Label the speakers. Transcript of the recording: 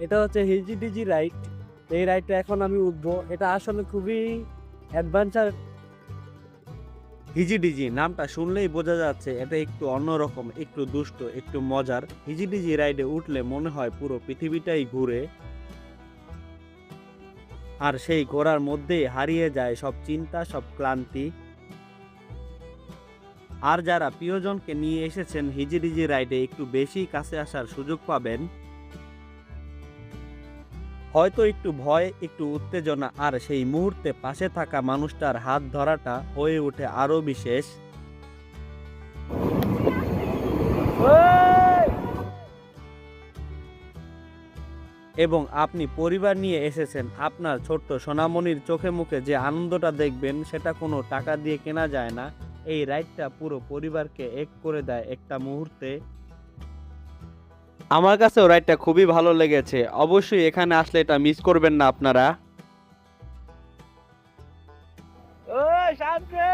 Speaker 1: এটা হচ্ছে হিজিডিজি রাইড। এই রাইডটা এখন আমি উঠবো। এটা আসলে খুবই অ্যাডভেঞ্চার।
Speaker 2: হিজিডিজি নামটা শুনলেই বোঝা যাচ্ছে এটা একটু অন্যরকম, একটু দুষ্ট, একটু মজার। হিজিডিজি রাইডে উঠলে মনে হয় পুরো পৃথিবীটাই ঘুরে, আর সেই ঘোরার মধ্যেই হারিয়ে যায় সব চিন্তা, সব ক্লান্তি। আর যারা প্রিয়জনকে নিয়ে এসেছেন হিজিডিজি রাইডে একটু বেশি কাছে আসার সুযোগ পাবেন। হয়তো একটু ভয়, একটু উত্তেজনা, আর সেই মুহূর্তে পাশে থাকা মানুষটার হাত ধরাটা হয়ে ওঠে আরো বিশেষ। এবং আপনি পরিবার নিয়ে এসেছেন, আপনার ছোট্ট সোনামণির চোখে মুখে যে আনন্দটা দেখবেন সেটা কোনো টাকা দিয়ে কেনা যায় না। এই রাইডটা পুরো পরিবারকে এক করে দেয় একটা মুহূর্তে। আমার কাছেও রাইডটা খুবই ভালো লেগেছে। অবশ্যই এখানে আসলে এটা মিস করবেন না আপনারা।
Speaker 1: ওই শান্তি!